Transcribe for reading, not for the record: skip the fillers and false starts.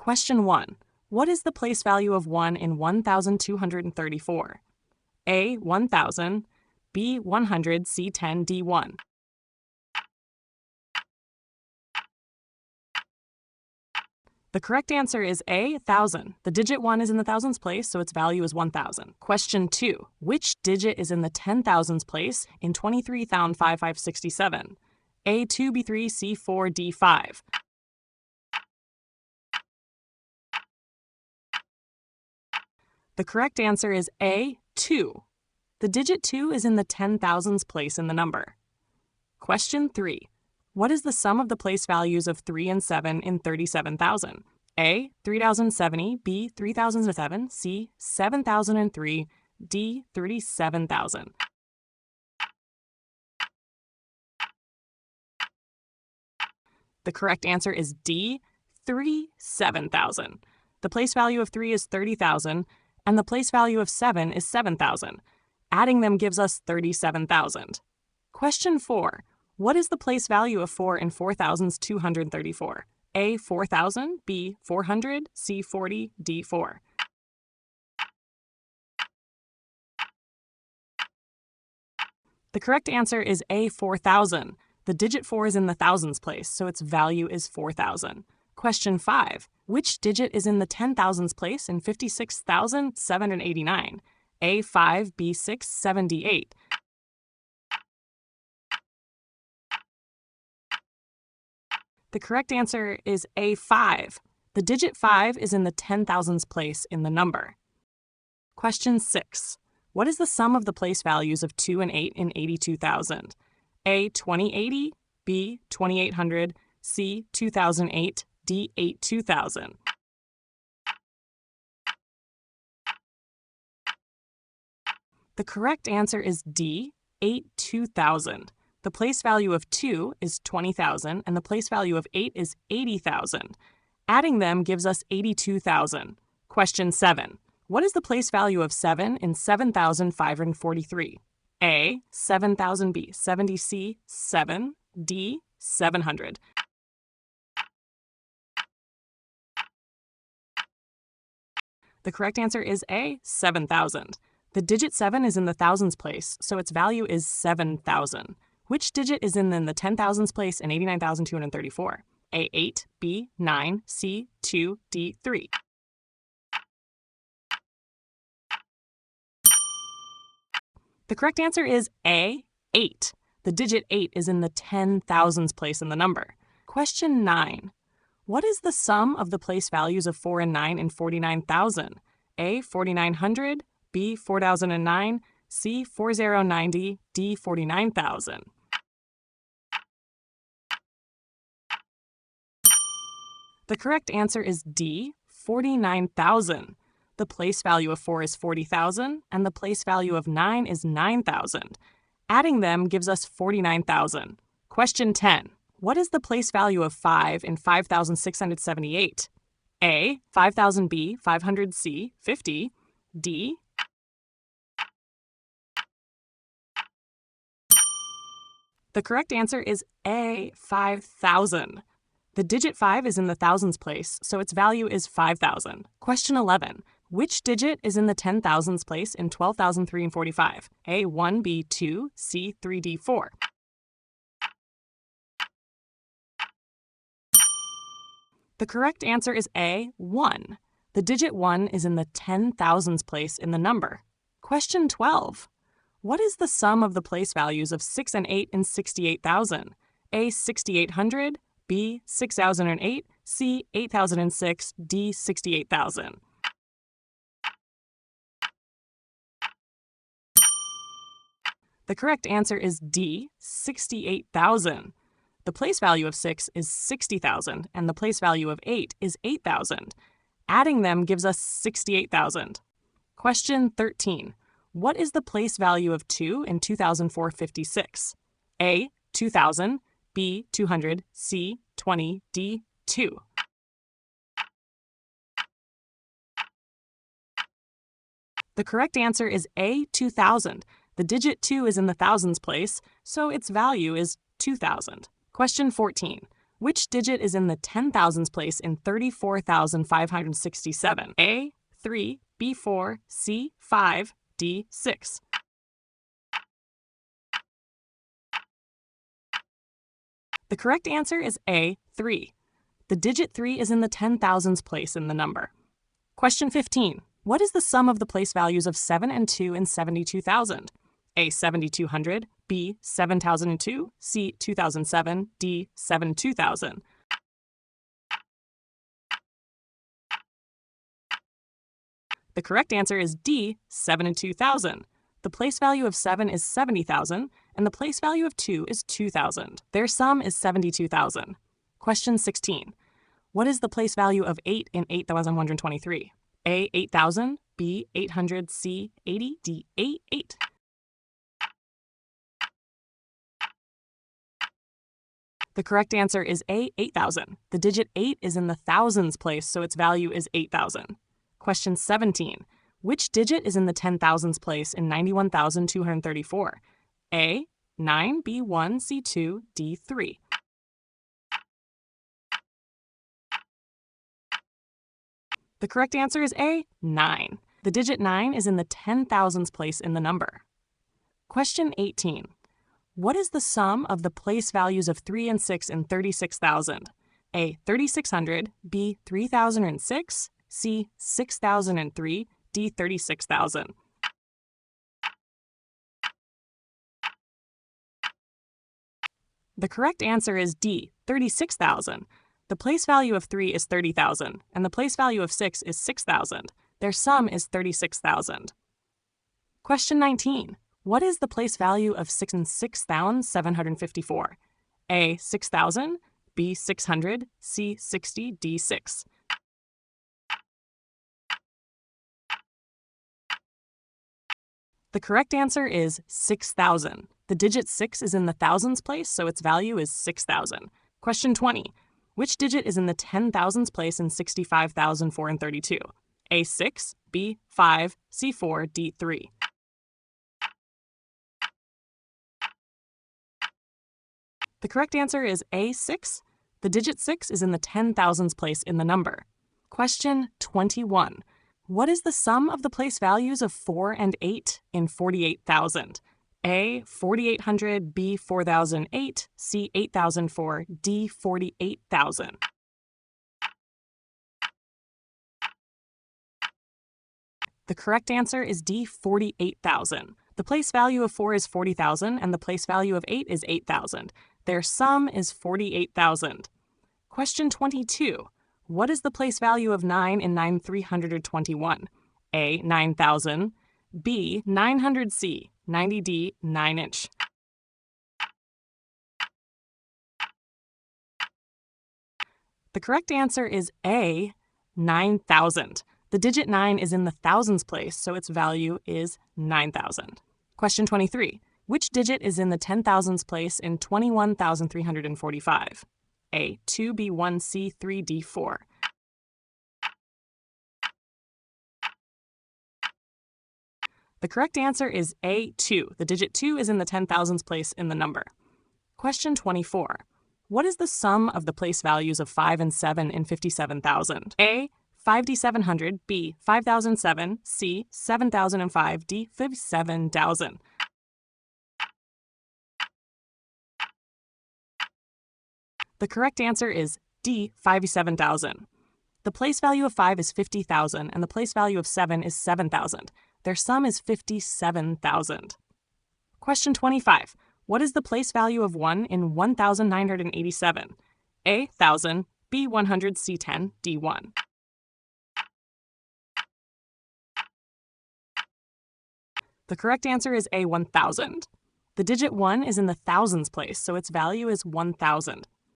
Question 1. What is the place value of 1 in 1,234? A. 1,000, B. 100, C. 10, D. 1. The correct answer is A, 1,000. The digit 1 is in the thousands place, so its value is 1,000. Question 2. Which digit is in the 10,000s place in 23,567? A, 2, B, 3, C, 4, D, 5. The correct answer is A, 2. The digit 2 is in the 10,000s place in the number. Question 3. What is the sum of the place values of 3 and 7 in 37,000? A. 3,070, B. 3,007, C. 7,003, D. 37,000. The correct answer is D. 37,000. The place value of 3 is 30,000, and the place value of 7 is 7,000. Adding them gives us 37,000. Question 4. What is the place value of 4 in 4,234? A. 4,000, B. 400, C. 40, D. 4. The correct answer is A. 4,000. The digit 4 is in the thousands place, so its value is 4,000. Question 5. Which digit is in the 10,000s place in 56,789? A. 5, B. 6, 78. The correct answer is A, 5. The digit 5 is in the 10,000s place in the number. Question 6. What is the sum of the place values of 2 and 8 in 82,000? A, 2080, B, 2800, C, 2008, D, 82,000. The correct answer is D, 82,000. The place value of 2 is 20,000 and the place value of 8 is 80,000. Adding them gives us 82,000. Question 7. What is the place value of 7 in 7,543? A, 7,000, B, 70, C, 7, D, 700. The correct answer is A, 7,000. The digit 7 is in the thousands place, so its value is 7,000. Which digit is in the 10,000s place in 89,234? A, 8, B, 9, C, 2, D, 3. The correct answer is A, 8. The digit 8 is in the 10,000s place in the number. Question 9. What is the sum of the place values of 4 and 9 in 49,000? A, 4,900, B, 4,009, C, 4,090, D, 49,000. The correct answer is D, 49,000. The place value of 4 is 40,000, and the place value of 9 is 9,000. Adding them gives us 49,000. Question 10. What is the place value of 5 in 5,678? A, 5,000, B, 500, C, 50, D. The correct answer is A, 5,000. The digit 5 is in the thousands place, so its value is 5,000. Question 11. Which digit is in the 10,000s place in 12,345? A, 1, B, 2, C, 3, D, 4. The correct answer is A, 1. The digit 1 is in the 10,000s place in the number. Question 12. What is the sum of the place values of 6 and 8 in 68,000? A, 6,800, B, 6,008, C, 8,006, D, 68,000. The correct answer is D, 68,000. The place value of 6 is 60,000, and the place value of 8 is 8,000. Adding them gives us 68,000. Question 13. What is the place value of 2 in 2,456? A, 2,000, B, 200, C, 20, D, 2. The correct answer is A, 2,000. The digit 2 is in the thousands place, so its value is 2,000. Question 14. Which digit is in the 10,000s place in 34,567? A, 3, B, 4, C, 5, D, 6. The correct answer is A, 3. The digit 3 is in the 10,000s place in the number. Question 15. What is the sum of the place values of 7 and 2 in 72,000? A, 7,200, B, 7,002, C, 2007, D, 72,000. The correct answer is D, 72,000. The place value of 7 is 70,000, and the place value of 2 is 2,000. Their sum is 72,000. Question 16. What is the place value of 8 in 8,123? A, 8,000, B, 800, C, 80, D, 8. The correct answer is A, 8,000. The digit 8 is in the thousands place, so its value is 8,000. Question 17. Which digit is in the 10,000s place in 91,234? A, 9, B, 1, C, 2, D, 3. The correct answer is A, 9. The digit 9 is in the 10,000s place in the number. Question 18. What is the sum of the place values of 3 and 6 in 36,000? A, 3,600, B, 3,006, C, 6,003, D, 36,000. The correct answer is D, 36,000. The place value of 3 is 30,000, and the place value of 6 is 6,000. Their sum is 36,000. Question 19. What is the place value of 6 and 6,754? A, 6,000, B, 600, C, 60, D, 6. The correct answer is 6,000. The digit 6 is in the thousands place, so its value is 6,000. Question 20. Which digit is in the 10,000s place in 65,432? A, 6, B, 5, C, 4, D, 3. The correct answer is A, 6. The digit 6 is in the 10,000s place in the number. Question 21. What is the sum of the place values of 4 and 8 in 48,000? A, 4,800, B, 4,008, C, 8,004, D, 48,000. The correct answer is D, 48,000. The place value of 4 is 40,000 and the place value of 8 is 8,000. Their sum is 48,000. Question 22. What is the place value of 9 in 9,321? A, 9,000, B, 900C, 90D, 9-inch. The correct answer is A, 9,000. The digit 9 is in the thousands place, so its value is 9,000. Question 23. Which digit is in the 10,000s place in 21,345? A, 2, B, 1, C, 3, D, 4. The correct answer is A, 2. The digit 2 is in the 10,000s place in the number. Question 24. What is the sum of the place values of 5 and 7 in 57,000? A, 5D700, B, 5,007, C, 7,005, D, 57,000. The correct answer is D, 57,000. The place value of 5 is 50,000 and the place value of 7 is 7,000. Their sum is 57,000. Question 25. What is the place value of 1 in 1,987? A, 1,000, B, 100, C, 10, D, 1. The correct answer is A, 1,000. The digit 1 is in the thousands place, so its value is 1,000.